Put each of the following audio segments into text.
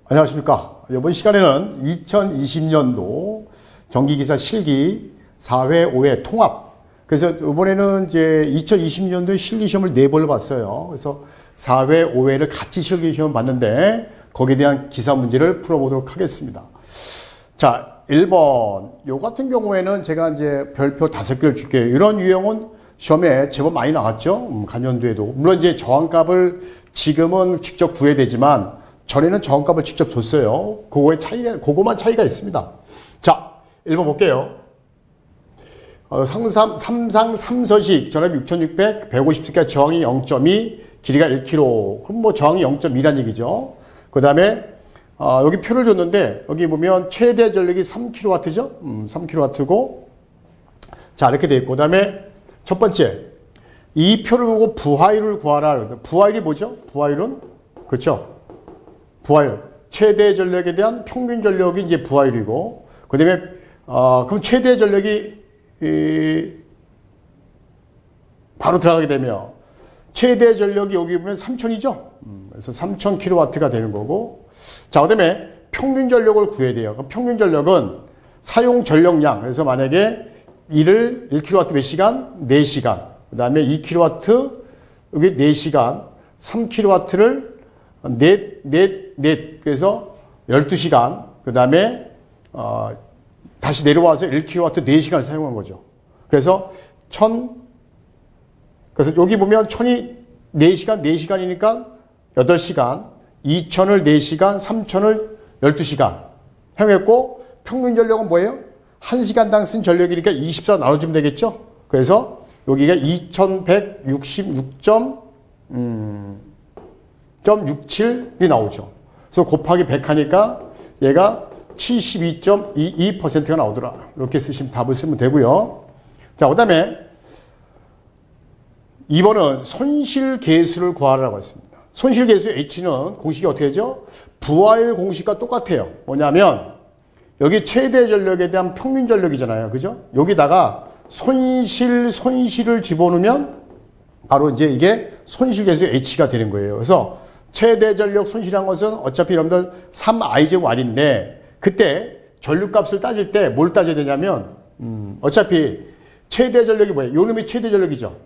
안녕하십니까. 이번 시간에는 2020년도 전기기사 실기 4회, 5회 통합. 그래서 이번에는 이제 2020년도 실기시험을 4번을 봤어요. 그래서 4회, 5회를 같이 실기시험 봤는데 거기에 대한 기사 문제를 풀어보도록 하겠습니다. 자, 1번. 요 같은 경우에는 제가 이제 별표 5개를 줄게요. 이런 유형은 시험에 제법 많이 나왔죠. 간연도에도. 물론 이제 저항값을 지금은 직접 구해야 되지만 전에는 저항값을 직접 줬어요. 그거만 차이가 있습니다. 자, 1번 볼게요. 삼상 3서식 전압 6600, 150C까지 저항이 0.2, 길이가 1km. 그럼 뭐 저항이 0.2란 얘기죠. 그 다음에 여기 표를 줬는데 여기 보면 최대 전력이 3kW죠. 3kW고 자 이렇게 돼 있고 그 다음에 첫 번째 이 표를 보고 부하율을 구하라. 부하율이 뭐죠? 부하율은 그렇죠. 부하율 최대 전력에 대한 평균 전력이 이제 부하율이고 그 다음에 그럼 최대 전력이 바로 들어가게 되면 최대 전력이 여기 보면 3000이죠. 그래서 3000kW가 되는 거고 자 그다음에 평균 전력을 구해야 돼요. 그럼 평균 전력은 사용 전력량 그래서 만약에 이를 1kW 몇 시간? 4시간 그 다음에 2kW 여기 4시간 3kW를 넷 그래서 12시간 그 다음에 다시 내려와서 1kW 4시간을 사용한 거죠. 그래서 그래서 여기 보면 1000이 4시간이니까 8시간 2000을 4시간 3000을 12시간 사용했고 평균 전력은 뭐예요? 1시간당 쓴 전력이니까 24 나눠주면 되겠죠. 그래서 여기가 2166이 나오죠. 그래서 곱하기 100 하니까 얘가 72.22%가 나오더라. 이렇게 쓰시면 답을 쓰면 되고요. 자, 그 다음에 2번은 손실계수를 구하라고 했습니다. 손실계수 H는 공식이 어떻게 되죠? 부하율 공식과 똑같아요. 뭐냐면 여기 최대 전력에 대한 평균 전력이잖아요. 그죠? 여기다가 손실을 집어넣으면 바로 이제 이게 손실계수 H가 되는 거예요. 그래서 최대 전력 손실한 것은 어차피 여러분들 3i제곱r인데 그때 전류값을 따질 때 뭘 따져야 되냐면 어차피 최대 전력이 뭐예요? 요 놈이 최대 전력이죠.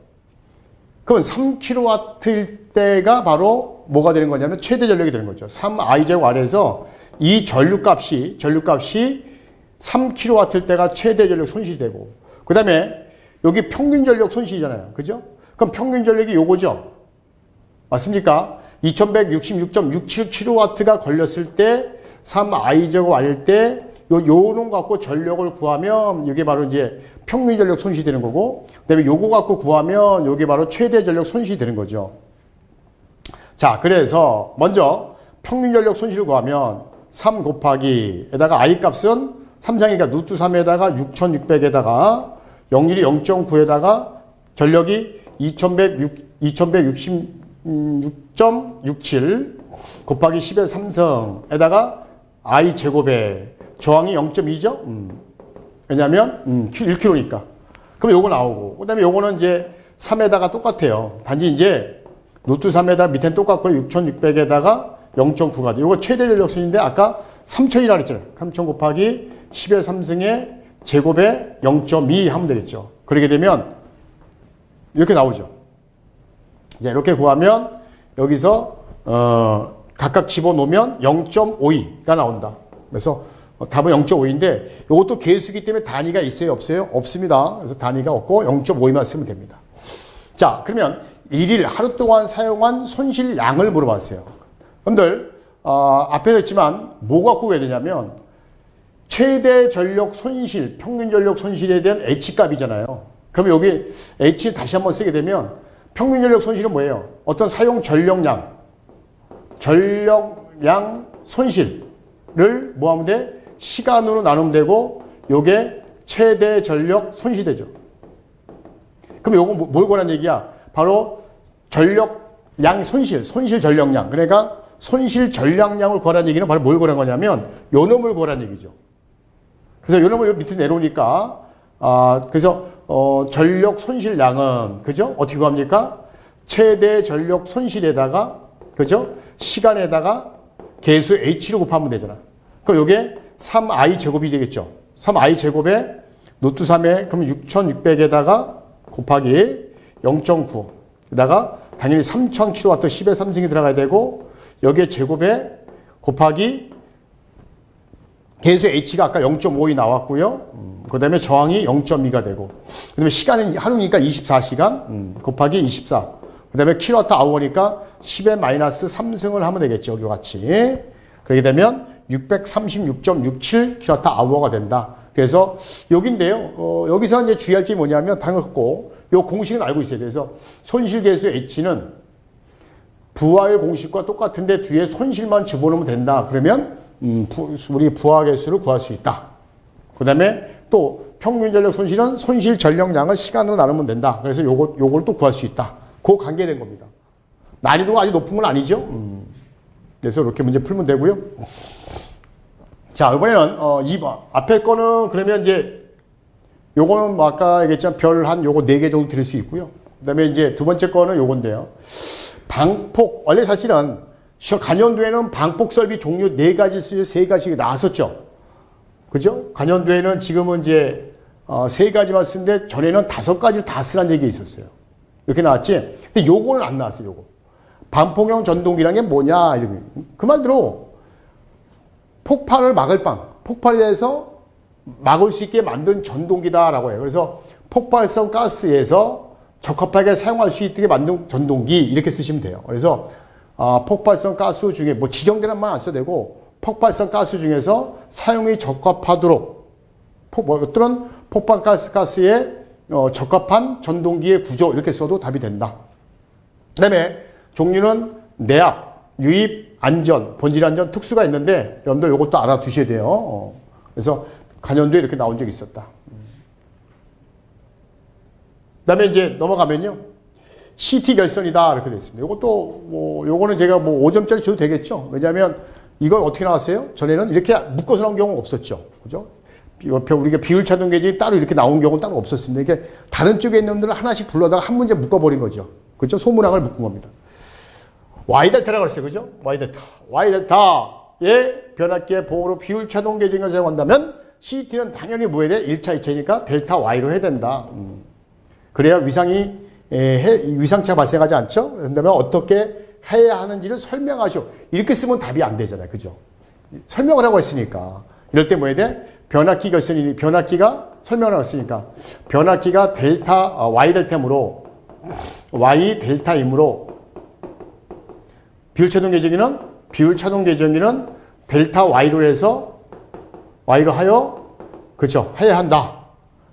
그럼 3kW일 때가 바로 뭐가 되는 거냐면 최대 전력이 되는 거죠. 3i제곱r에서 이 전류값이 3kW일 때가 최대 전력 손실이 되고 그 다음에 여기 평균 전력 손실이잖아요. 그죠? 그럼 평균 전력이 요거죠. 맞습니까? 2166.67kW가 걸렸을 때 3i제곱r일 때 요놈 갖고 전력을 구하면 이게 바로 이제 평균 전력 손실이 되는 거고 그다음에 요거 갖고 구하면 요게 바로 최대 전력 손실이 되는 거죠. 자, 그래서 먼저 평균 전력 손실을 구하면 3 곱하기 에다가 i 값은 3상이니까 루트 3에다가 6600에다가 영률이 0.9에다가 전력이 2166.67 곱하기 10의 3승에다가 i 제곱에 저항이 0.2죠? 왜냐면 1kg니까. 그럼 요거 나오고 그다음에 요거는 이제 3에다가 똑같아요. 단지 이제 루트 3에다가 밑에는 똑같고 6600에다가 0.9가 돼. 요거 최대 전력 순인데 아까 3000이라 그랬잖아요. 3000 곱하기 10의 3승의 제곱에 0.2 하면 되겠죠. 그렇게 되면 이렇게 나오죠. 이제 이렇게 구하면 여기서 각각 집어넣으면 0.52가 나온다. 그래서 답은 0.5인데 이것도 계수기 때문에 단위가 있어요? 없어요? 없습니다. 그래서 단위가 없고 0.52만 쓰면 됩니다. 자, 그러면 1일 하루 동안 사용한 손실량을 물어봤어요. 여러분들 앞에서 했지만 뭐 갖고 구해야 되냐면 최대 전력 손실, 평균 전력 손실에 대한 H값이잖아요. 그럼 여기 H 다시 한번 쓰게 되면 평균 전력 손실은 뭐예요? 어떤 사용 전력량 손실을 뭐 하면 돼? 시간으로 나누면 되고 요게 최대 전력 손실되죠. 그럼 요거 뭘 거란 얘기야? 바로 전력량 손실 전력량. 그러니까 손실 전력량을 구하라는 얘기는 바로 뭘 구하는 거냐면 요 놈을 구하라는 얘기죠. 그래서 요 놈을 밑에 내려오니까 그래서 전력 손실량은 그죠? 어떻게 구합니까? 최대 전력 손실에다가 그죠? 시간에다가 계수 h로 곱하면 되잖아. 그럼 요게 3i 제곱이 되겠죠. 3i 제곱에 루트 3에 그럼 6600에다가 곱하기 0.9 에다가 당연히 3000kW 10의 3승이 들어가야 되고 여기에 제곱에 곱하기 계수 h가 아까 0.5이 나왔고요. 그 다음에 저항이 0.2가 되고 그 다음에 시간은 하루니까 24시간 곱하기 24 그 다음에 kWh니까 10의 마이너스 3승을 하면 되겠죠. 여기 같이. 그렇게 되면 636.67kWh가 된다. 그래서 여기인데요. 여기서 이제 주의할 점이 뭐냐면 당연히 요 공식은 알고 있어야 돼서 손실계수 H는 부하의 공식과 똑같은데 뒤에 손실만 집어넣으면 된다. 그러면 우리 부하 계수를 구할 수 있다. 그 다음에 또 평균 전력 손실은 손실 전력량을 시간으로 나누면 된다. 그래서 요걸 또 구할 수 있다. 그 관계된 겁니다. 난이도가 아주 높은 건 아니죠. 그래서 이렇게 문제 풀면 되고요. 자, 이번에는 2번. 앞에 거는 그러면 이제 요거는 뭐 아까 얘기했지만 별 한 요거 4개 정도 드릴 수 있고요. 그다음에 이제 두 번째 거는 요건데요. 방폭 원래 사실은 간연도에는 방폭 설비 종류 4가지, 3가지 나왔었죠. 그죠? 간연도에는 지금은 이제 3가지만 쓰는데 전에는 5가지를 다 쓰라는 얘기가 있었어요. 이렇게 나왔지. 근데 요거는 안 나왔어요. 요거. 방폭형 전동기라는 게 뭐냐 이렇게. 그 말대로 폭발을 막을 폭발에 대해서 막을 수 있게 만든 전동기다라고 해요. 그래서 폭발성 가스에서 적합하게 사용할 수 있게 만든 전동기 이렇게 쓰시면 돼요. 그래서 폭발성 가스 중에 뭐 지정되는 말 안 써도 되고 폭발성 가스 중에서 사용이 적합하도록 어떤 폭발 가스에 적합한 전동기의 구조 이렇게 써도 답이 된다. 그 다음에 종류는 내압, 유입, 안전, 본질 안전, 특수가 있는데 여러분들 이것도 알아두셔야 돼요. 그래서 간연도에 이렇게 나온 적이 있었다. 그 다음에 이제 넘어가면요. CT 결선이다. 이렇게 되어 있습니다. 이것도 요거는 제가 5점짜리 줘도 되겠죠. 왜냐하면 이걸 어떻게 나왔어요? 전에는 이렇게 묶어서 나온 경우가 없었죠. 그죠? 우리가 비율차동 계정이 따로 이렇게 나온 경우는 따로 없었습니다. 이게 다른 쪽에 있는 놈들을 하나씩 불러다가 한 문제 묶어버린 거죠. 그죠? 소문항을 묶은 겁니다. Y델타라고 했어요. 그죠? Y델타. Y델타의 변압기의 보호로 비율차동 계정을 사용한다면 CT는 당연히 뭐 해야 돼? 1차, 2차니까 델타 Y로 해야 된다. 그래야 위상차 발생하지 않죠? 그런다면 어떻게 해야 하는지를 설명하시오. 이렇게 쓰면 답이 안 되잖아요. 그죠? 설명을 하고 있으니까. 이럴 때 뭐 해야 돼? 변압기 결선이니, 변압기가 설명을 하고 있으니까. 변압기가 Y 델타이므로, Y 델타이므로, 비율차동 계정기는 델타 Y로 해서, Y로 하여, 그렇죠. 해야 한다.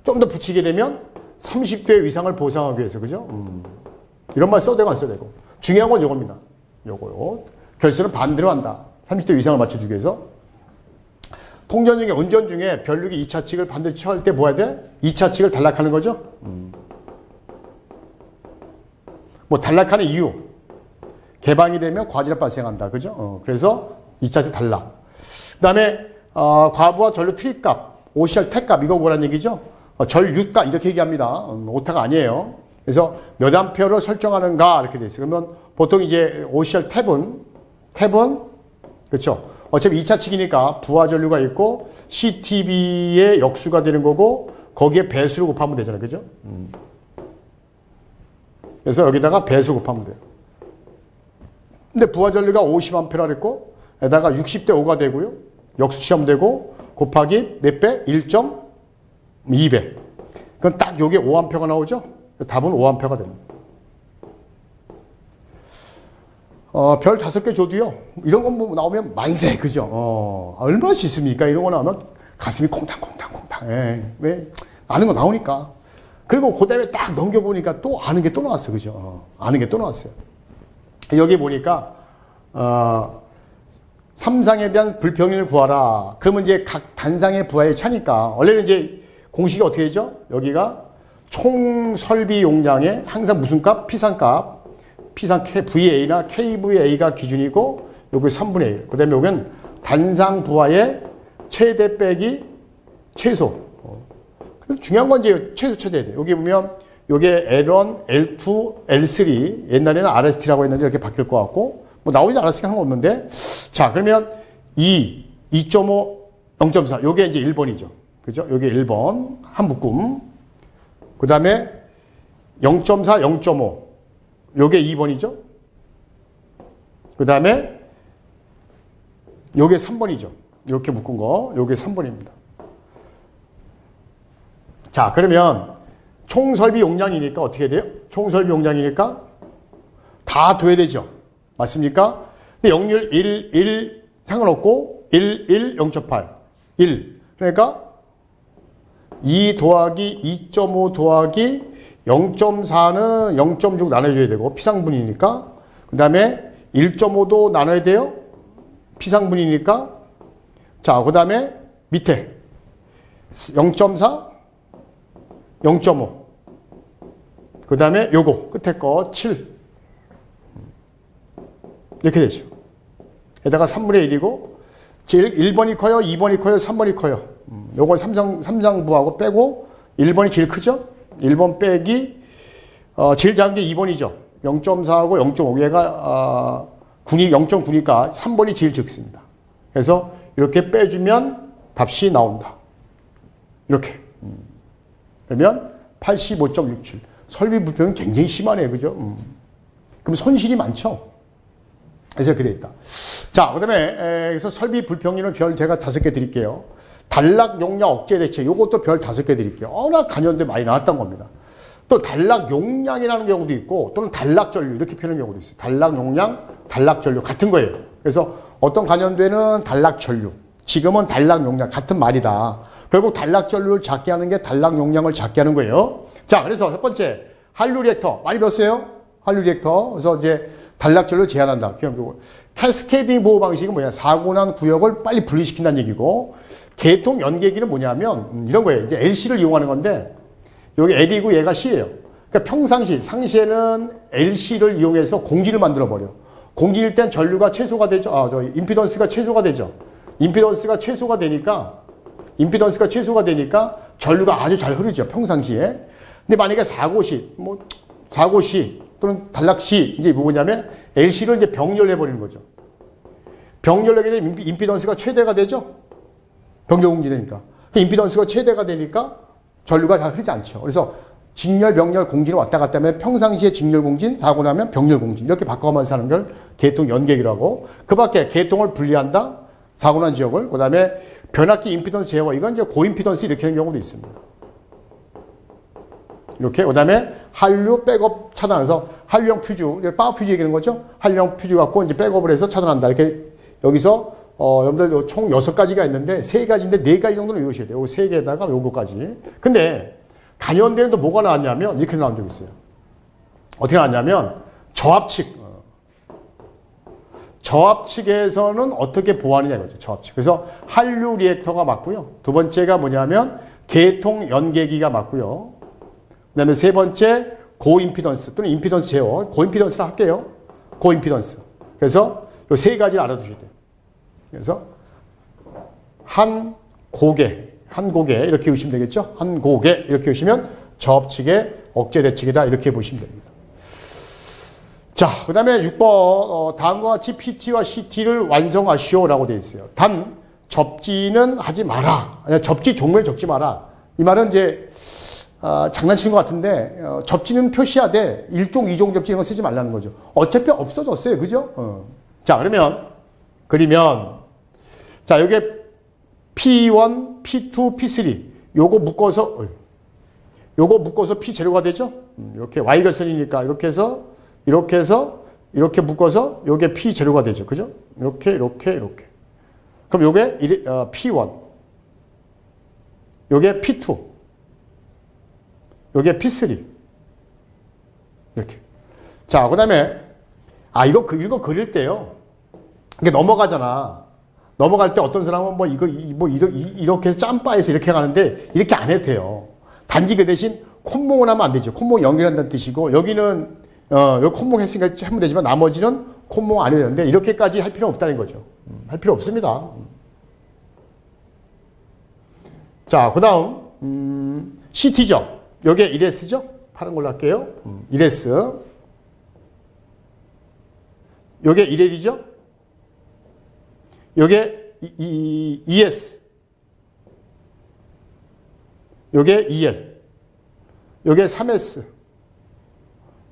좀 더 붙이게 되면 30대 위상을 보상하기 위해서, 그죠? 이런 말 써도 되고 안 써도 되고. 중요한 건 요겁니다. 요거요. 결선은 반대로 한다. 30대 위상을 맞춰주기 위해서. 통전 중에, 운전 중에 변류기 2차 측을 반드시 처할 때 뭐 해야 돼? 2차 측을 단락하는 거죠? 뭐, 단락하는 이유. 개방이 되면 과질이 발생한다. 그죠? 그래서 2차 측 단락. 그 다음에, 과부하 전류 트립값, OCR 택값, 이거 뭐란 얘기죠? 전류값, 이렇게 얘기합니다. 오타가 아니에요. 그래서 몇 암페어를 설정하는가, 이렇게 돼 있어요. 그러면 보통 이제 OCR 탭은, 그렇죠. 어차피 2차 측이니까 부하 전류가 있고, CTB의 역수가 되는 거고, 거기에 배수를 곱하면 되잖아요. 그죠? 그래서 여기다가 배수 곱하면 돼요. 근데 부하 전류가 50암페어라 그랬고, 에다가 60대 5가 되고요. 역수 취하면 되고, 곱하기 몇 배? 1.2배. 그럼 딱 요게 5암페어가 나오죠? 답은 5암페어가 됩니다. 별 5개 줘도요. 이런 거 뭐 나오면 만세, 그죠? 얼마나 짓습니까? 이런 거 나오면 가슴이 콩탕콩탕콩탕. 왜? 아는 거 나오니까. 그리고 그 다음에 딱 넘겨보니까 또 아는 게 또 나왔어, 그죠? 아는 게 또 나왔어요. 여기 보니까, 3상에 대한 불평균을 구하라. 그러면 이제 각 단상의 부하에 차니까, 원래는 이제 공식이 어떻게 되죠? 여기가 총 설비 용량의 항상 무슨 값? P상값. P상 VA나 KVA가 기준이고, 여기 3분의 1. 그 다음에 여기는 단상 부하의 최대 빼기 최소. 중요한 건 이제 최소 찾아야 돼. 여기 보면, 요게 L1, L2, L3. 옛날에는 RST라고 했는데 이렇게 바뀔 것 같고, 뭐 나오지 않았으니까 상관없는데. 자, 그러면 2.5, 0.4. 요게 이제 1번이죠. 그죠? 요게 1번. 한 묶음. 그 다음에 0.4, 0.5. 요게 2번이죠. 그 다음에 요게 3번이죠. 이렇게 묶은 거. 요게 3번입니다. 자, 그러면 총설비 용량이니까 어떻게 돼요? 총설비 용량이니까 다 둬야 되죠. 맞습니까? 근데 역률 1, 1 상관없고 1, 1, 0.8, 1. 그러니까 2 더하기 2.5 더하기 0.4는 0.6 나눠줘야 되고 피상분이니까. 그 다음에 1.5도 나눠야 돼요. 피상분이니까. 자, 그 다음에 밑에 0.4, 0.5. 그 다음에 요거 끝에 거 7. 이렇게 되죠. 에다가 3분의 1이고 1번이 커요, 2번이 커요, 3번이 커요. 요건 삼상부하고 빼고 1번이 제일 크죠? 1번 빼기 제일 작은 게 2번이죠. 0.4하고 0.5. 얘가 0.9니까 3번이 제일 적습니다. 그래서 이렇게 빼주면 답이 나온다. 이렇게. 그러면 85.67. 설비 불평은 굉장히 심하네요. 그죠? 그럼 손실이 많죠? 그래서 이렇게 돼 있다. 자, 그 다음에, 그래서 설비 불평률은 별 제가 5개 드릴게요. 단락 용량 억제 대책, 요것도 별 5개 드릴게요. 워낙 간연대 많이 나왔던 겁니다. 또 단락 용량이라는 경우도 있고, 또는 단락 전류, 이렇게 표현하는 경우도 있어요. 단락 용량, 단락 전류, 같은 거예요. 그래서 어떤 간연대는 단락 전류, 지금은 단락 용량, 같은 말이다. 결국 단락 전류를 작게 하는 게 단락 용량을 작게 하는 거예요. 자, 그래서 첫 번째, 한류 리액터. 많이 배웠어요? 한류 리액터. 그래서 이제 단락 전류를 제한한다. 캐스케이딩 보호 방식은 뭐냐? 사고 난 구역을 빨리 분리시킨다는 얘기고, 계통 연계기는 뭐냐면, 이런 거예요. 이제 LC를 이용하는 건데, 여기 L이고 얘가 C예요. 그러니까 평상시, 상시에는 LC를 이용해서 공지를 만들어버려. 공지일 땐 전류가 최소가 되죠. 임피던스가 최소가 되죠. 임피던스가 최소가 되니까 전류가 아주 잘 흐르죠. 평상시에. 근데 만약에 사고시 또는 단락시, 이제 뭐냐면 LC를 이제 병렬해버리는 거죠. 병렬하게 되면 임피던스가 최대가 되죠. 병렬 공지되니까. 임피던스가 최대가 되니까 전류가 잘 흐르지 않죠. 그래서 직렬, 병렬, 공진을 왔다 갔다 하면 평상시에 직렬 공진, 사고 나면 병렬 공진. 이렇게 바꿔가면서 하는 걸 계통 연계기라고. 그 밖에 계통을 분리한다. 사고 난 지역을. 그 다음에 변압기 임피던스 제어. 이건 이제 고임피던스 이렇게 하는 경우도 있습니다. 이렇게. 그 다음에 한류 백업 차단해서 한류형 퓨즈, 파워 퓨즈 얘기하는 거죠. 한류형 퓨즈 갖고 이제 백업을 해서 차단한다. 이렇게 여기서 여러분들 총 6가지가 있는데 3가지인데 4가지 정도는 외우셔야 돼요. 3개에다가 요거까지. 근데 간연대는 또 뭐가 나왔냐면 이렇게 나온 적이 있어요. 어떻게 나왔냐면 저압측에서는 어떻게 보호하느냐 이거죠. 저압측. 그래서 한류 리액터가 맞고요. 두 번째가 뭐냐면 계통 연계기가 맞고요. 그 다음에 세 번째 고임피던스 또는 임피던스 제어. 고임피던스를 할게요. 고임피던스. 그래서 요 3가지 알아두셔야 돼요. 그래서 한 고개 이렇게 보시면 되겠죠. 한 고개 이렇게 보시면 저압측의 억제 대책이다 이렇게 보시면 됩니다. 자, 그 다음에 6번 다음과 같이 PT와 CT를 완성하시오라고 되어 있어요. 단 접지는 하지 마라. 접지 종류를 적지 마라. 이 말은 이제 장난치는 것 같은데 접지는 표시하되 1종, 2종 접지 이런 거 쓰지 말라는 거죠. 어차피 없어졌어요. 그죠? 자, 그리면 자, 여기에 P1, P2, P3 요거 묶어서 P 재료가 되죠? 이렇게 Y결선이니까 이렇게 해서 이렇게 묶어서 요게 P 재료가 되죠. 그죠? 이렇게. 그럼 요게 P1 요게 P2 요게 P3 이렇게. 자, 그다음에 이거 그릴 때요. 이게 넘어가잖아. 넘어갈 때 어떤 사람은 이렇게 해서 짬바에서 이렇게 가는데 이렇게 안 해도 돼요. 단지 그 대신 콧몽을 하면 안 되죠. 콧몽 연결한다는 뜻이고 여기는 여기 콧몽 했으니까 하면 되지만 나머지는 콧몽 안 해야 되는데 이렇게까지 할 필요는 없다는 거죠. 할 필요 없습니다. 자, 그 다음 CT죠. 여기에 1S죠. 파란 걸로 할게요. 1S. 요게 1L이죠? 요게 ES. 요게 2L. 요게 3S.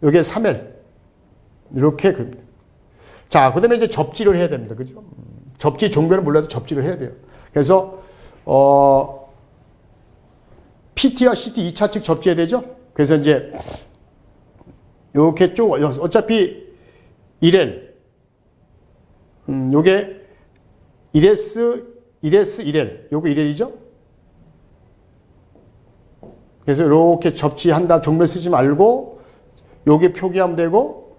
요게 3L. 이렇게 그립니다. 자, 그 다음에 이제 접지를 해야 됩니다. 그죠? 접지 종변을 몰라도 접지를 해야 돼요. 그래서, PT와 CT 2차측 접지해야 되죠? 그래서 이제, 요렇게 쭉, 어차피 1L. 요게 1S, 1L. 요거 1L이죠? 그래서 이렇게 접지한 다음 종변 쓰지 말고, 여기 표기하면 되고,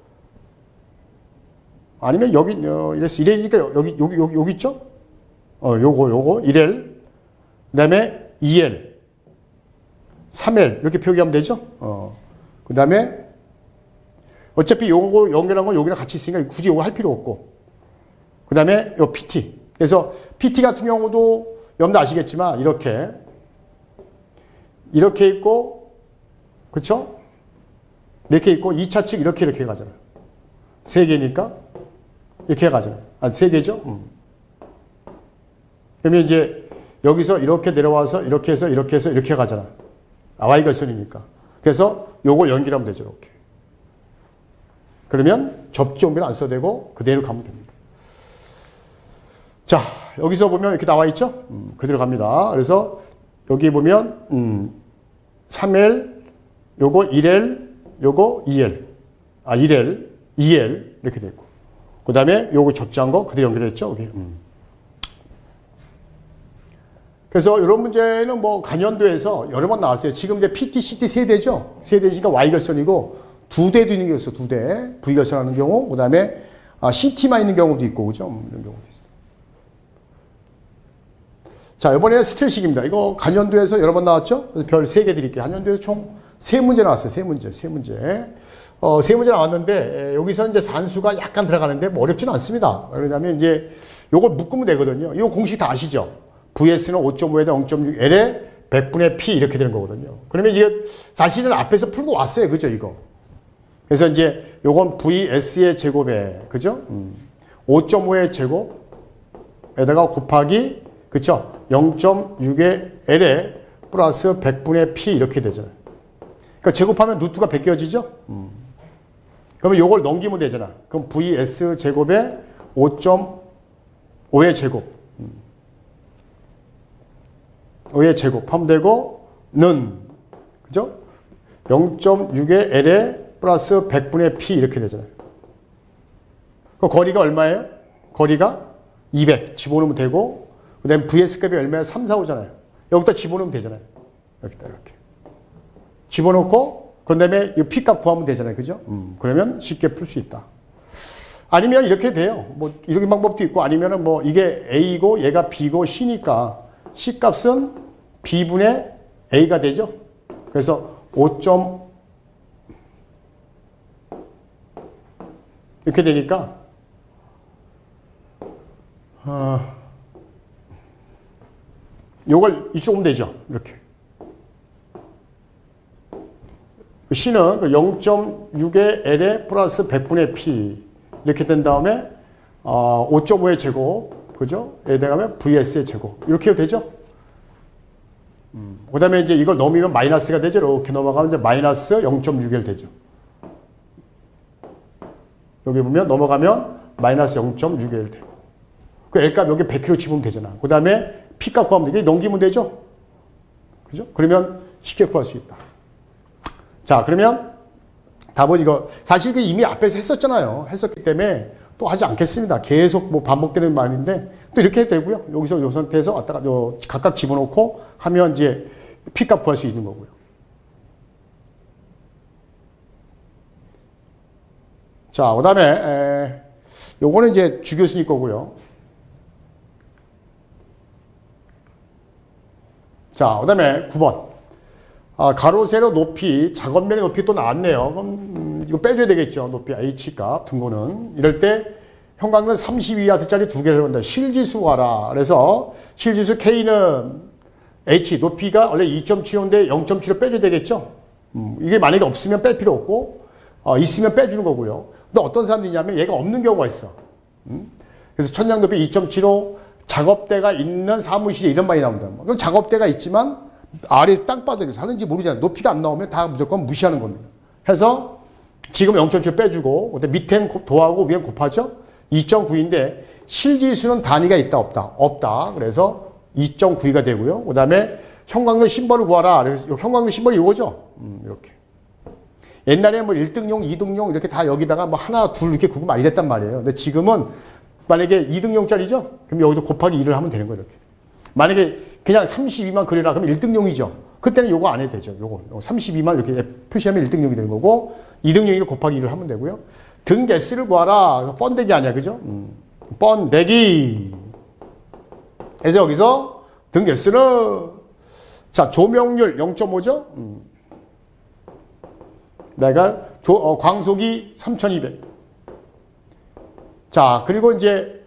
아니면 여기, 1L이니까 여기 있죠? 요거, 1L. 그 다음에 2L. 3L. 이렇게 표기하면 되죠? 그 다음에, 어차피 요거 연결한 건 여기랑 같이 있으니까 굳이 요거 할 필요 없고. 그 다음에 요 PT. 그래서 PT 같은 경우도 여러분들 아시겠지만, 이렇게 있고, 그쵸? 이렇게 있고, 2차 측 이렇게 가잖아요. 3개니까, 이렇게 가잖아요. 3개죠? 그러면 이제, 여기서 이렇게 내려와서, 이렇게 해서, 이렇게 가잖아요. Y결선이니까. 그래서 요걸 연결하면 되죠, 이렇게. 그러면 접지종변 안 써도 되고, 그대로 가면 됩니다. 자, 여기서 보면 이렇게 나와 있죠? 그대로 갑니다. 그래서, 여기 보면, 3L, 요거 1L, 요거 2L. 1L, 2L, 이렇게 되고. 그 다음에 요거 접지한 거 그대로 연결했죠? 여기. 그래서 이런 문제는 뭐 간연도에서 여러 번 나왔어요. 지금 이제 PT, CT 세대죠? 세대니까 Y결선이고, 2대도 있는 게 있어, 2대. V결선 하는 경우, 그 다음에 CT만 있는 경우도 있고, 그죠? 이런 경우도 있어요. 자, 이번에는 스틸식입니다. 이거 간연도에서 여러 번 나왔죠? 그래서 별 3개 드릴게요. 간연도에서 총 3문제 나왔어요. 3문제. 3문제 나왔는데, 여기서 이제 산수가 약간 들어가는데, 뭐 어렵지는 않습니다. 왜냐면 이제, 요걸 묶으면 되거든요. 이 공식 다 아시죠? VS는 5.5에다 0.6L에 100분의 P 이렇게 되는 거거든요. 그러면 이게 사실은 앞에서 풀고 왔어요. 그죠? 이거. 그래서 이제 요건 VS의 제곱에, 그죠? 5.5의 제곱에다가 곱하기, 그쵸? 0.6의 L에 플러스 100분의 P 이렇게 되잖아요. 그러니까 제곱하면 루트가 벗겨지죠? 그러면 요걸 넘기면 되잖아. 그럼 VS 제곱에 5.5의 제곱. 5의 제곱 하면 되고, 그죠? 0.6의 L에 플러스 100분의 P 이렇게 되잖아요. 그 거리가 얼마예요? 거리가 200 집어넣으면 되고, 그 다음에 VS 값이 얼마예요? 3, 4, 5잖아요. 여기다 집어넣으면 되잖아요. 여기다 이렇게. 집어넣고, 그 다음에 이 P 값 구하면 되잖아요. 그죠? 그러면 쉽게 풀 수 있다. 아니면 이렇게 돼요. 뭐, 이런 방법도 있고, 아니면은 뭐, 이게 A고, 얘가 B고, C니까, C 값은 B분의 A가 되죠? 그래서 5. 이렇게 되니까, 요걸 이쪽 오면 되죠? 이렇게. C는 0.6의 L에 플러스 100분의 P. 이렇게 된 다음에, 5.5의 제곱. 그죠? 에다 가면 VS의 제곱. 이렇게 해도 되죠? 그 다음에 이제 이걸 넘으면 마이너스가 되죠? 이렇게 넘어가면 이제 마이너스 0.6일 되죠. 여기 보면 넘어가면 마이너스 0.6일 되고. 그 L값 여기 100kg 집으면 되잖아. 그 다음에 P값 구하면 되게 넘기면 되죠? 그죠? 그러면 쉽게 구할 수 있다. 자, 그러면 답은 이거, 사실 그 이미 앞에서 했었잖아요. 했었기 때문에 또 하지 않겠습니다. 계속 뭐 반복되는 말인데, 또 이렇게 해도 되고요. 여기서 요 상태에서 왔다가 각각 집어넣고 하면 이제 P값 구할 수 있는 거고요. 자, 그 다음에, 요거는 이제 주 교수님 거고요. 자, 그 다음에 9번. 가로, 세로, 높이, 작업면의 높이 또 나왔네요. 그럼, 이거 빼줘야 되겠죠. 높이 H값, 등고는. 이럴 때, 형광등 32H짜리 2개를 본다. 실지수 가라. 그래서, 실지수 K는 H, 높이가 원래 2.75인데 0.75 빼줘야 되겠죠. 이게 만약에 없으면 뺄 필요 없고, 있으면 빼주는 거고요. 근데 어떤 사람들이냐면 얘가 없는 경우가 있어. 그래서 천장 높이 2.75 작업대가 있는 사무실에 이런 말이 나온다. 그럼 작업대가 있지만 아래 땅바닥에서 하는지 모르잖아요. 높이가 안 나오면 다 무조건 무시하는 겁니다. 해서 지금 0.7 빼주고 밑엔 더하고 위엔 곱하죠. 2.9인데 실지수는 단위가 있다 없다? 없다. 그래서 2.92가 되고요. 그 다음에 형광등 심벌을 구하라. 그래서 형광등 심벌이 이거죠. 이렇게. 옛날에는 뭐 1등용, 2등용 이렇게 다 여기다가 뭐 하나, 둘 이렇게 구고 막 이랬단 말이에요. 근데 지금은 만약에 2등용짜리죠? 그럼 여기도 곱하기 2를 하면 되는 거예요. 이렇게. 만약에 그냥 32만 그리라 그러면 1등용이죠. 그때는 요거 안 해도 되죠. 요거 32만 이렇게 표시하면 1등용이 되는 거고 2등용이니까 곱하기 2를 하면 되고요. 등 개수를 구하라. 번대기 아니야. 그죠? 번대기. 그래서 여기서 등 개수는 자, 조명률 0.5죠? 내가 광속이 3200. 자, 그리고 이제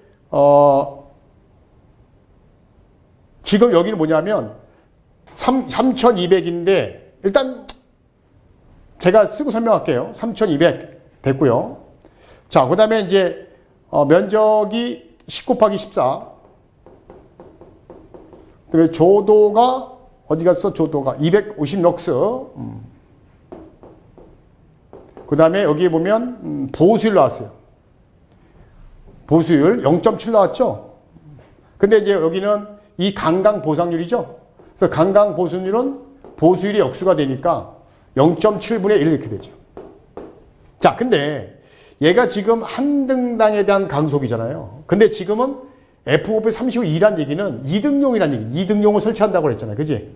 지금 여기는 뭐냐면 3200인데 일단 제가 쓰고 설명할게요. 3200 됐고요. 자, 그다음에 이제 면적이 10 곱하기 14. 그다음에 조도가 어디 갔어? 조도가 250 럭스. 그다음에 여기 보면 보수율 나왔어요. 보수율 0.7 나왔죠? 근데 이제 여기는 이 강강 보상률이죠? 그래서 강강 보수율은 보수율이 역수가 되니까 0.7분의 1 이렇게 되죠. 자, 근데 얘가 지금 한 등당에 대한 강속이잖아요. 근데 지금은 F5 32란 얘기는 2등용이란 얘기, 2등용을 설치한다고 그랬잖아요. 그지?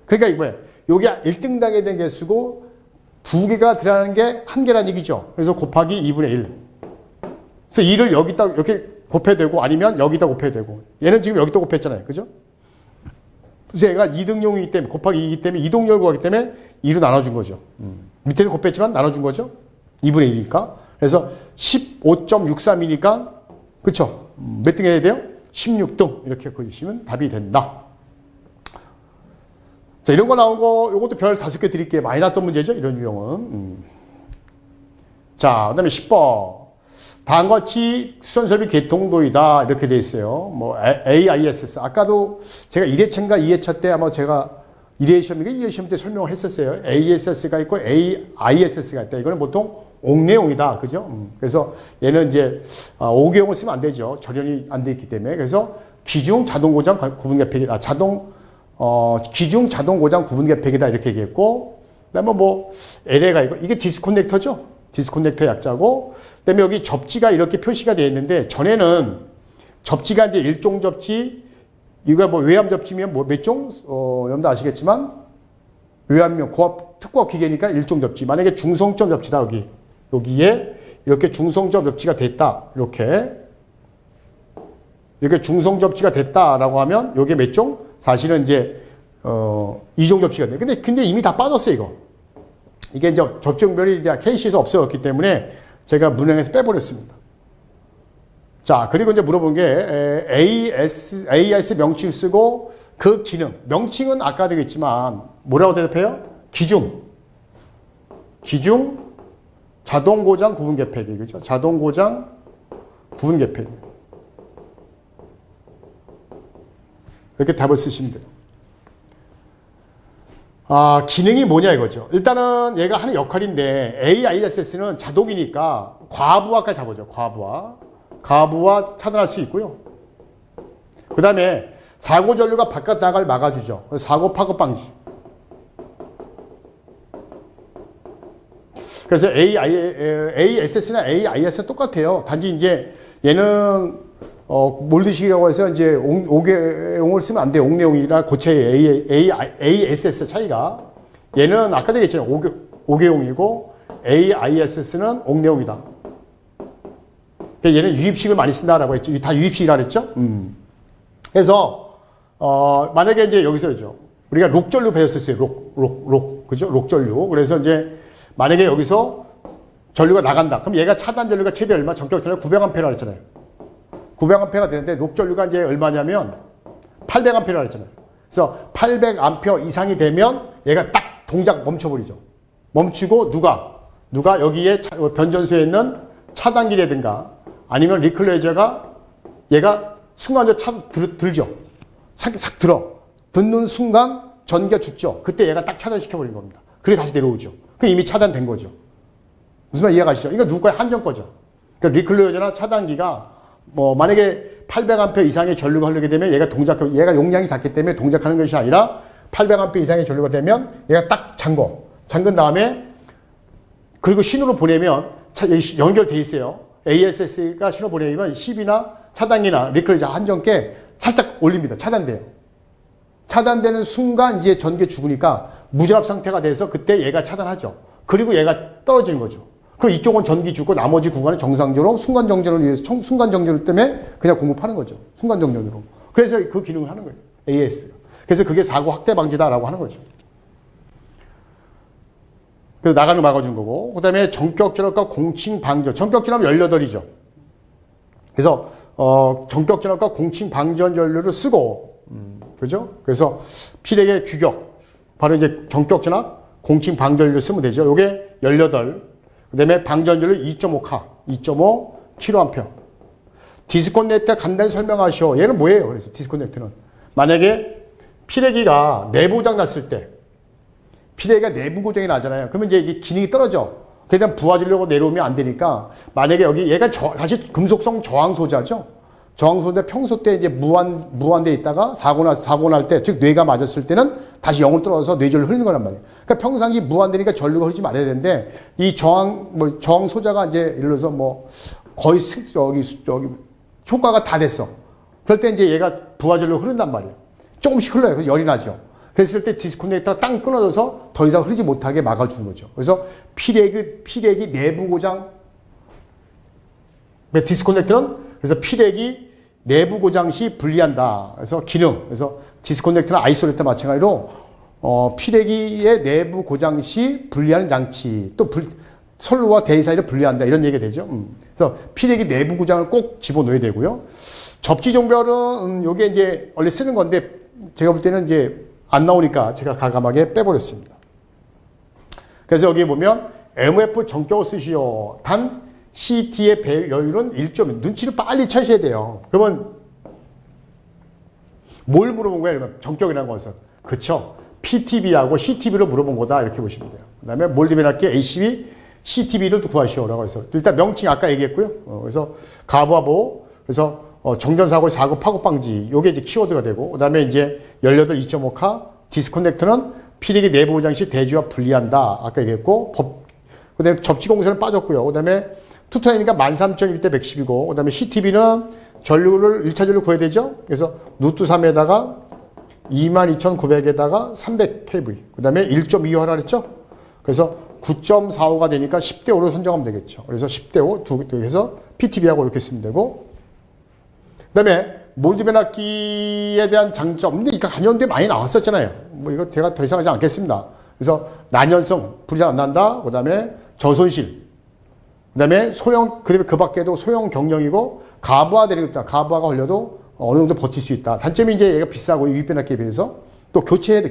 그러니까 이거야. 여기 1등당에 대한 개수고 두 개가 들어가는 게 한 개란 얘기죠. 그래서 곱하기 2분의 1. 그래서 2를 여기다 이렇게 곱해야 되고 아니면 여기다 곱해야 되고. 얘는 지금 여기다 곱했잖아요. 그죠? 그래서 얘가 2등용이기 때문에 곱하기 2이기 때문에 2등용을 구하기 때문에 2로 나눠준 거죠. 밑에도 곱했지만 나눠준 거죠. 2분의 1이니까. 그래서 15.63이니까 그쵸? 몇 등 해야 돼요? 16등 이렇게 그리시면 답이 된다. 자, 이런 거 나온 거 요것도 별 5개 드릴게요. 많이 나왔던 문제죠. 이런 유형은. 자, 그 다음에 10번. 다음과 같이 수선설비 개통도이다. 이렇게 돼 있어요. 뭐 AISS. 아까도 제가 1회차인가 2회차 때 아마 제가 1회 시험인가 2회 시험 때 설명을 했었어요. ASS가 있고 AISS가 있다. 이거는 보통 옥내용이다. 그죠? 그래서 얘는 이제 5개용을 쓰면 안 되죠. 절연이 안 돼 있기 때문에. 그래서 기중 자동 고장 구분 개폐기, 기중 자동 고장 구분 개폐기다. 이렇게 얘기했고, 그 다음에 뭐 LA가 이게 디스코넥터죠? 디스코넥터 약자고, 그 다음에 여기 접지가 이렇게 표시가 되어 있는데, 전에는 접지가 이제 일종 접지, 이거 뭐 외암 접지면 뭐 몇 종? 여러분도 아시겠지만, 외암용, 고압, 특고압 기계니까 일종 접지. 만약에 중성점 접지다, 여기에 이렇게 중성점 접지가 됐다. 이렇게 중성 접지가 됐다라고 하면, 요게 몇 종? 사실은 이제, 2종 접지가 돼. 근데 이미 다 빠졌어요, 이거. 이게 이제 접종별이 이제 KC에서 없어졌기 때문에 제가 문항에서 빼버렸습니다. 자, 그리고 이제 물어본 게 AIS 명칭 쓰고 그 기능. 명칭은 아까 되겠지만 뭐라고 대답해요? 기중 자동 고장 구분 개폐기. 그죠? 자동 고장 구분 개폐기. 이렇게 답을 쓰시면 돼요. 기능이 뭐냐 이거죠. 일단은 얘가 하는 역할인데 AISS는 자동이니까 과부하까지 잡아줘. 과부하 차단할 수 있고요. 그 다음에 사고 전류가 바깥 나갈 막아주죠. 사고 파급 방지. 그래서 ASS나 AIS는 똑같아요. 단지 이제 얘는 몰드식이라고 해서 이제 5개용을 쓰면 안 돼요. 옥내용이나 고체의 ASS 차이가. 얘는 아까도 얘기했잖아요. 5개용이고 AISS는 옥내용이다. 얘는 유입식을 많이 쓴다라고 했죠. 다 유입식이라 그랬죠. 그래서 만약에 이제 여기서죠. 우리가 록전류 배웠었어요. 그죠? 록전류. 그래서 이제 만약에 여기서 전류가 나간다. 그럼 얘가 차단 전류가 최대 얼마? 전격 전류가 900A라 그랬잖아요. 900A가 되는데 녹전류가 이제 얼마냐면 800A라 그랬잖아요. 그래서 800A 이상이 되면 얘가 딱 동작 멈춰버리죠. 멈추고 누가 여기에 변전소에 있는 차단기라든가 아니면 리클레이저가 얘가 순간적으로 들죠. 싹 들어. 듣는 순간 전기가 죽죠. 그때 얘가 딱 차단시켜버린 겁니다. 그래 다시 내려오죠. 그럼 이미 차단된 거죠. 무슨 말 이해가시죠? 이거 누구 거의 한정 거죠. 그러니까 리클레이저나 차단기가 뭐 만약에 800A 이상의 전류가 흐르게 되면 얘가 용량이 작기 때문에 동작하는 것이 아니라 800A 이상의 전류가 되면 얘가 딱 잠근 다음에 그리고 신호로 보내면 연결돼 있어요. ASS가 신호 보내면 10이나 차단기나 리클레이저 한정께 살짝 올립니다. 차단돼요. 차단되는 순간 이제 전기가 죽으니까 무전압 상태가 돼서 그때 얘가 차단하죠. 그리고 얘가 떨어지는 거죠. 그럼 이쪽은 전기 주고 나머지 구간은 정상적으로 순간 정전을 위해서 순간 정전 때문에 그냥 공급하는 거죠. 순간 정전으로. 그래서 그 기능을 하는 거예요. AS가. 그래서 그게 사고 확대 방지다라고 하는 거죠. 그래서 나가는 거 막아준 거고. 그 다음에 전격 전압과 공칭 방전. 전격 전압 18이죠. 그래서 전격 전압과 공칭 방전 전류를 쓰고 그죠? 그래서 필액의 규격 바로 이제 전격 전압 공칭 방전류를 쓰면 되죠. 요게 18. 그다음에 방전율은 2.5카, 2.5 kA. 디스코넥터 간단히 설명하시오. 얘는 뭐예요? 그래서 디스코넥터는 만약에 필레기가 내부 고장 났을 때 필레기가 내부 고장이 나잖아요. 그러면 이제 이게 기능이 떨어져. 그냥 부하주려고 내려오면 안 되니까 만약에 여기 얘가 사실 금속성 저항 소자죠. 저항 소자 평소 때 이제 무한대에 있다가 사고 날 때, 즉 뇌가 맞았을 때는 다시 0으로 떨어져서 뇌전을 흐르는 거란 말이에요. 그러니까 평상시 무한대니까 전류가 흐르지 말아야 되는데 이 저항 소자가 이제 예를 들어서 뭐 거의 여기 효과가 다 됐어. 그럴 때 이제 얘가 부하전류가 흐른단 말이에요. 조금씩 흘러요. 그래서 열이 나죠. 그랬을 때 디스코넥터가 땅 끊어져서 더 이상 흐르지 못하게 막아주는 거죠. 그래서 필액이 내부 고장, 디스코넥터는 그래서 필액이 내부 고장 시 분리한다. 그래서 기능. 그래서 디스코넥터나 아이솔레이터 마찬가지로 필액의 내부 고장 시 분리하는 장치. 또 선로와 대기 사이를 분리한다. 이런 얘기가 되죠. 그래서 필액이 내부 고장을 꼭 집어넣어야 되고요. 접지 종별은 요게 이제 원래 쓰는 건데 제가 볼 때는 이제 안 나오니까 제가 가감하게 빼버렸습니다. 그래서 여기 보면 MF 전격을 쓰시오. 단 CT의 배여율은 1점. 눈치를 빨리 채셔야 돼요. 그러면 뭘 물어본 거예요? 그러면 전격이라는 것은. 그쵸. PTB하고 CTB를 물어본 거다. 이렇게 보시면 돼요. 그 다음에 몰드베나키 ACB, CTB를 또 구하시오라고 해서. 일단 명칭 아까 얘기했고요. 그래서 가부와 보호. 그래서 정전사고, 사고, 파고 방지. 요게 이제 키워드가 되고. 그 다음에 이제 18 2.5카. 디스코넥터는 필액이 내부 고장 시 대지와 분리한다. 아까 얘기했고. 그 다음에 접지 공세는 빠졌고요. 그 다음에 투타이니까 13,000일 때 110이고, 그 다음에 CTB는 전류를, 1차 전류 구해야 되죠? 그래서 누트 3에다가 22,900에다가 300kV. 그 다음에 1.25 하라 그랬죠? 그래서 9.45가 되니까 10대5로 선정하면 되겠죠. 그래서 10대5 해서 PTB하고 이렇게 쓰면 되고, 그 다음에 몰드베나키에 대한 장점. 근데 이거 간연도에 많이 나왔었잖아요. 뭐 이거 제가 더 이상 하지 않겠습니다. 그래서 난연성, 불이 잘 안 난다. 그 다음에 저손실. 그 다음에 그 밖에도 소형 경량이고, 가부화 되는 것도, 가부화가 걸려도 어느 정도 버틸 수 있다. 단점이 이제 얘가 비싸고, 유입변압기에 비해서. 또 교체해야 돼.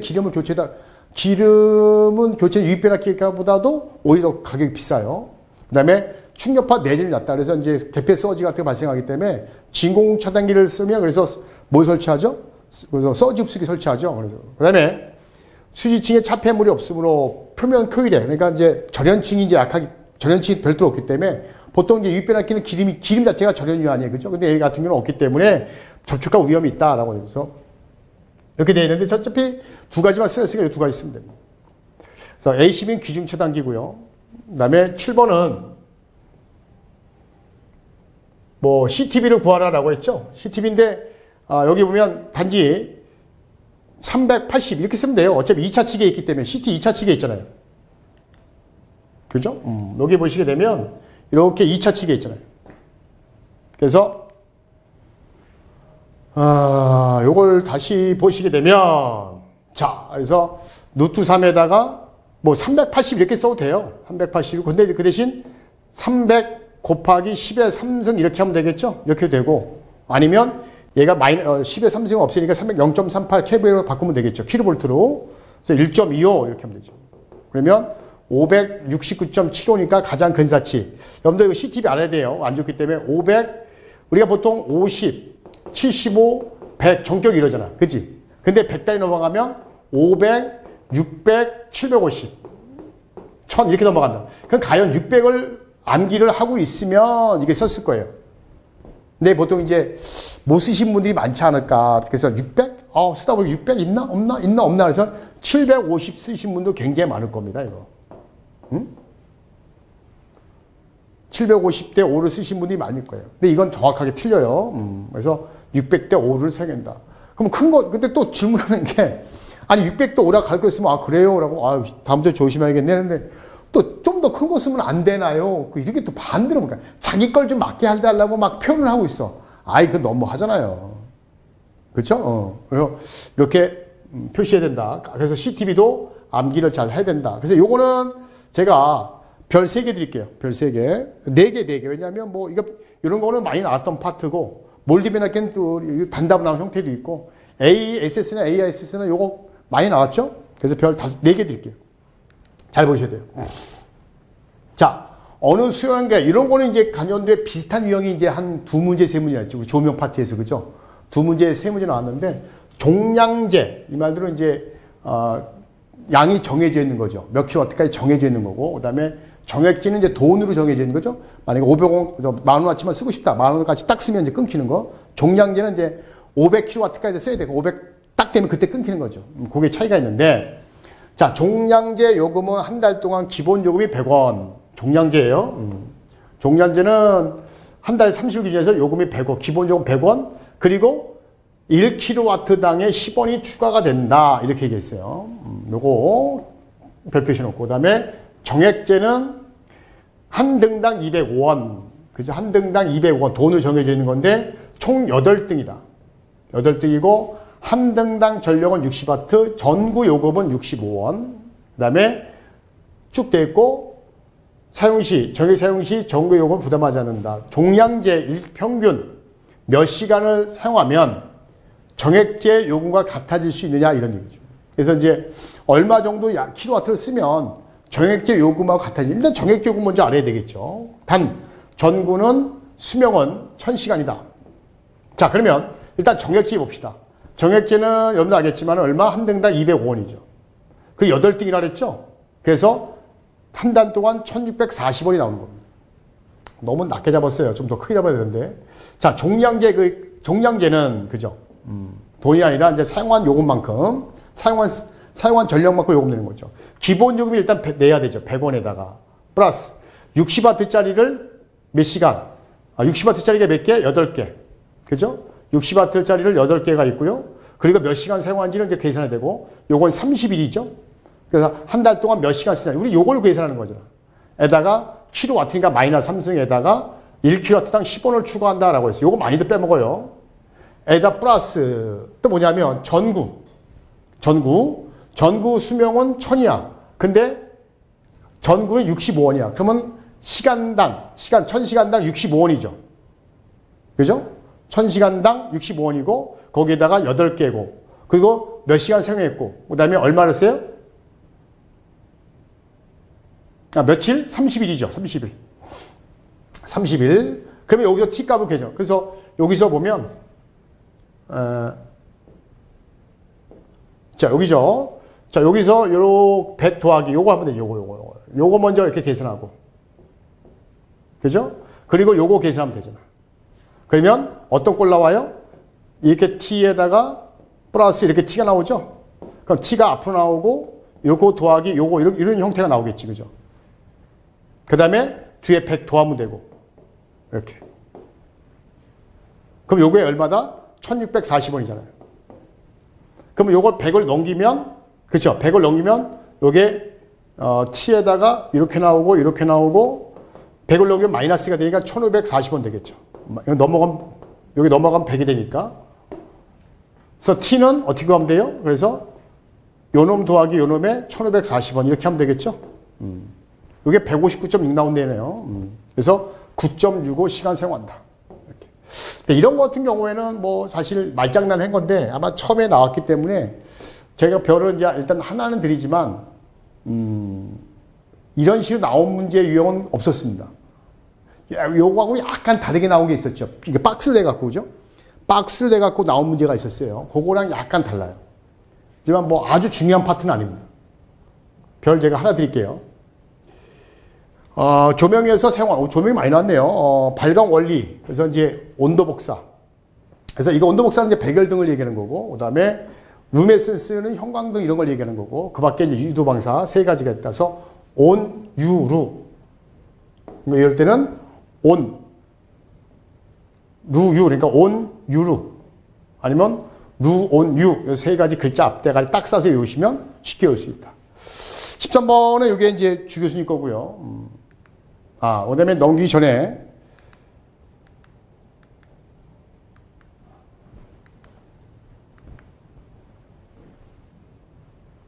기름은 유입변압기보다도 오히려 가격이 비싸요. 그 다음에 충격파 내진이 낮다. 그래서 이제 개폐 서지 같은 게 발생하기 때문에 진공 차단기를 쓰면 그래서 뭘 설치하죠? 그래서 서지 흡수기 설치하죠. 그래서. 그 다음에 수지층에 차폐물이 없으므로 표면 코일에, 그러니까 이제 절연층이 별도로 없기 때문에 보통 이제 유입변압기는 기름 자체가 절연유 아니에요. 그죠? 근데 얘 같은 경우는 없기 때문에 접촉할 위험이 있다라고 해서 이렇게 되어 있는데 어차피 두 가지만 쓰였으니까 이 두 가지 쓰면 됩니다. 그래서 ACB는 기중 차단기고요. 그 다음에 7번은 뭐 CTB를 구하라라고 했죠. CTB인데 여기 보면 단지 380 이렇게 쓰면 돼요. 어차피 2차 측에 있기 때문에 CT 2차 측에 있잖아요. 그죠? 여기 보시게 되면 이렇게 2차 측에 있잖아요. 그래서 요걸 다시 보시게 되면 자, 그래서 누트 3에다가 뭐 380 이렇게 써도 돼요. 380. 근데 그 대신 300 곱하기 10의 3승 이렇게 하면 되겠죠? 이렇게 되고 아니면 얘가 10의 3승은 없으니까 0.38 kV로 바꾸면 되겠죠. 킬로볼트로. 그래서 1.25 이렇게 하면 되죠. 그러면 569.75니까 가장 근사치. 여러분들 이거 CTB 알아야 돼요. 안 좋기 때문에 500, 우리가 보통 50, 75, 100 정격이 이러잖아. 그치? 근데 100단위 넘어가면 500, 600, 750, 1000 이렇게 넘어간다. 그럼 과연 600을 암기를 하고 있으면 이게 썼을 거예요. 근데 보통 이제 못 쓰신 분들이 많지 않을까. 그래서 600? 쓰다 보니 600 있나? 없나? 있나? 없나? 그래서 750 쓰신 분도 굉장히 많을 겁니다, 이거. 응? 750대 5를 쓰신 분들이 많을 거예요. 근데 이건 정확하게 틀려요. 그래서 600대 5를 써야 된다. 그럼 큰 거, 근데 또 질문하는 게, 아니, 600대 5라고 가르쳐 쓰면, 그래요? 라고, 다음부터 조심해야겠네. 했는데, 또 좀 더 큰 거 쓰면 안 되나요? 이렇게 또 반대로, 그러니까 자기 걸 좀 맞게 해달라고 막 표현을 하고 있어. 그거 너무 하잖아요. 그렇죠? 그래서 이렇게 표시해야 된다. 그래서 CTB도 암기를 잘 해야 된다. 그래서 요거는 제가 별 3개 드릴게요. 별 3개. 4개. 왜냐하면 이런 거는 많이 나왔던 파트고, 몰디베나겐 또 단답 나온 형태도 있고, ASS나 AISS는 요거 많이 나왔죠? 그래서 별 4개 드릴게요. 잘 보셔야 돼요. 자, 어느 수영계, 이런 거는 이제 간연도에 비슷한 유형이 이제 한 2문제, 3문제 나왔죠. 우리 조명 파트에서, 그죠? 2문제, 3문제 나왔는데, 종량제, 이 말들은 이제, 양이 정해져 있는 거죠. 몇 킬로와트까지 정해져 있는 거고, 그 다음에 정액지는 이제 돈으로 정해져 있는 거죠. 만약에 500원, 10,000원어치만 쓰고 싶다. 10,000원까지 딱 쓰면 이제 끊기는 거. 종량제는 이제 500킬로와트까지 써야 되고, 500 딱 되면 그때 끊기는 거죠. 그게 차이가 있는데, 자, 종량제 요금은 한 달 동안 기본 요금이 100원. 종량제예요. 종량제는 한 달 30일 기준에서 요금이 100원, 기본 요금 100원, 그리고 1kW당에 10원이 추가가 된다. 이렇게 얘기했어요. 요거 별표시 놓고. 그 다음에 정액제는 한 등당 205원. 그죠? 한 등당 205원. 돈을 정해져 있는 건데, 총 8등이다. 8등이고, 한 등당 전력은 60W, 전구 요금은 65원. 그 다음에 쭉 돼 있고, 사용시, 정액 사용시 전구 요금 부담하지 않는다. 종량제 평균 몇 시간을 사용하면 정액제 요금과 같아질 수 있느냐, 이런 얘기죠. 그래서 이제 얼마 정도 킬로와트를 쓰면 정액제 요금하고 같아지는, 일단 정액제 요금 먼저 알아야 되겠죠. 단, 전구는 수명은 1000시간이다. 자, 그러면 일단 정액제 봅시다. 정액제는 여러분도 알겠지만 얼마? 한 등당 205원이죠. 그 8등이라 그랬죠? 그래서 한 달 동안 1640원이 나오는 겁니다. 너무 낮게 잡았어요. 좀 더 크게 잡아야 되는데. 자, 종량제는, 그죠? 돈이 아니라 이제 사용한 요금만큼, 사용한 전력만큼 요금 내는 거죠. 기본 요금이 일단 내야 되죠. 100원에다가. 플러스 60W짜리를 몇 시간? 60W짜리가 몇 개? 8개. 그죠? 60W짜리를 8개가 있고요. 그리고 몇 시간 사용한지는 이제 계산해야 되고, 요건 30일이죠. 그래서 한 달 동안 몇 시간 쓰냐. 우리 요걸 계산하는 거잖아. 에다가 킬로와트니까 마이너스 3승에다가 1kW당 10원을 추가한다라고 했어요. 요거 많이들 빼먹어요. 에다 플러스 또 뭐냐면 전구 수명은 1000이야. 근데 전구는 65원이야. 그러면 1000시간당 65원이죠. 그죠? 1000시간당 65원이고, 거기에다가 8개고, 그리고 몇 시간 사용했고, 그 다음에 얼마를 써요? 며칠? 30일이죠. 30일. 그러면 여기서 T값을 계죠. 그래서 여기서 보면, 자, 여기죠. 자, 여기서 요 100 더하기 요거 하면 되죠. 요거 먼저 이렇게 계산하고. 그죠? 그리고 요거 계산하면 되잖아. 그러면 어떤 꼴 나와요? 이렇게 T에다가 플러스 이렇게 T가 나오죠? 그럼 T가 앞으로 나오고, 요거 더하기 요거, 이런 형태가 나오겠지. 그죠? 그 다음에 뒤에 100 더하면 되고. 이렇게. 그럼 요게 얼마다? 1640원이잖아요. 그럼 요걸 100을 넘기면, 그쵸? 100을 넘기면, 요게, T에다가 이렇게 나오고, 100을 넘기면 마이너스가 되니까 1540원 되겠죠. 여기 넘어가면 100이 되니까. 그래서 T는 어떻게 하면 돼요? 그래서 요놈 더하기 요놈에 1540원 이렇게 하면 되겠죠? 이게 159.6 나온대네요. 그래서 9.65 시간 사용한다. 이렇게. 근데 이런 거 같은 경우에는 뭐 사실 말장난 한 건데 아마 처음에 나왔기 때문에 저희가 별을 이제 일단 하나는 드리지만, 이런 식으로 나온 문제 유형은 없었습니다. 요거하고 약간 다르게 나온 게 있었죠. 이게 박스를 내갖고, 그죠? 박스를 내갖고 나온 문제가 있었어요. 그거랑 약간 달라요. 하지만 뭐 아주 중요한 파트는 아닙니다. 별 제가 하나 드릴게요. 조명에서 사용한, 조명이 많이 나왔네요. 발광 원리. 그래서 이제 온도 복사. 그래서 이거 온도 복사는 이제 백열등을 얘기하는 거고, 그 다음에 루미네센스는 형광등 이런 걸 얘기하는 거고, 그 밖에 이제 유도 방사 세 가지가 있다서 온, 유, 루. 이럴 때는 온, 루, 유. 그러니까 온, 유, 루. 아니면 루, 온, 유. 이 세 가지 글자 앞대가리 딱 싸서 외우시면 쉽게 외울 수 있다. 13번은 이게 이제 주 교수님 거고요. 그 다음에 넘기기 전에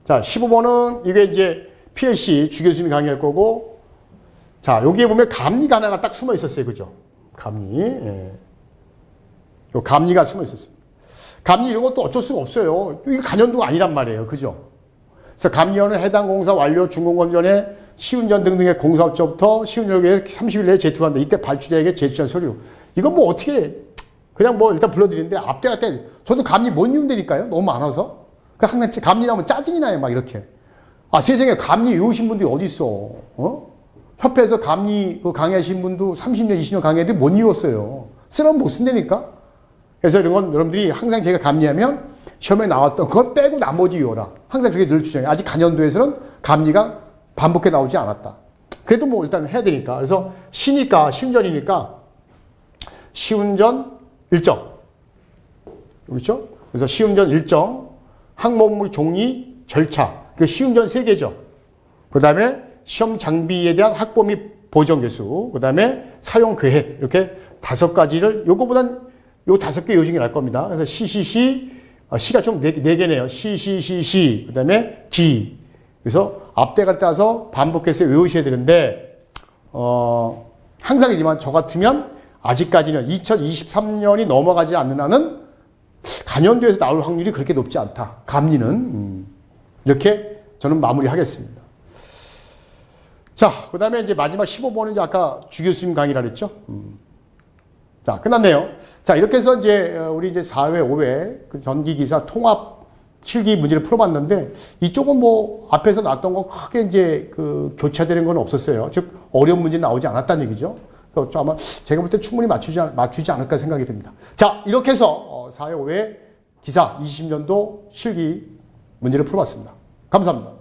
자, 15번은 이게 이제 PLC 주 교수님이 강의할 거고, 자, 여기에 보면 감리가 하나가 딱 숨어 있었어요. 그죠? 감리. 예. 요 감리가 숨어 있었습니다. 감리 이런 것도 어쩔 수가 없어요. 이게 간연도가 아니란 말이에요. 그죠? 그래서 감리원은 해당 공사 완료 준공검 전에 시운전 등등의 공사업자부터 시운전에 30일 내에 제출한다. 이때 발주자에게 제출한 서류. 이건 뭐 어떻게, 그냥 뭐 일단 불러드리는데 앞대가 때, 저도 감리 못 이운다니까요. 너무 많아서. 항상 감리 나오면 짜증이 나요. 막 이렇게. 세상에 감리 외우신 분들이 어디 있어. 협회에서 감리 강의하신 분도 30년, 20년 강의했는데 못 이웠어요. 쓰라면 못 쓴다니까. 그래서 이런 건 여러분들이 항상 제가 감리하면 시험에 나왔던 걸 빼고 나머지 외워라. 항상 그렇게 늘 주장해요. 아직 간연도에서는 감리가 반복해 나오지 않았다. 그래도 뭐 일단 해야 되니까. 그래서 시니까, 시운전이니까 시운전 일정. 여기 있죠? 그래서 시운전 일정, 항목물 종이, 절차. 그 시운전 3개죠. 그 다음에 시험 장비에 대한 확보 및 보정 개수. 그 다음에 사용 계획. 이렇게 5가지를, 요거보단 요 5개 요중에 날 겁니다. 그래서 시시시, 시가 좀 4개네요. 시시시시. 그 다음에 기. 그래서 앞대가리 따서 반복해서 외우셔야 되는데, 항상이지만 저 같으면 아직까지는 2023년이 넘어가지 않는 한은 간연도에서 나올 확률이 그렇게 높지 않다. 감리는. 이렇게 저는 마무리하겠습니다. 자, 그 다음에 이제 마지막 15번은 이제 아까 주 교수님 강의라 그랬죠? 자, 끝났네요. 자, 이렇게 해서 이제 우리 이제 4회, 5회 그 전기기사 통합 실기 문제를 풀어봤는데, 이쪽은 뭐 앞에서 나왔던 거 크게 이제 그 교차되는 건 없었어요. 즉, 어려운 문제 나오지 않았다는 얘기죠. 그래서 아마 제가 볼 때 충분히 맞추지 않을까 생각이 듭니다. 자, 이렇게 해서 4회, 5회 기사 20년도 실기 문제를 풀어봤습니다. 감사합니다.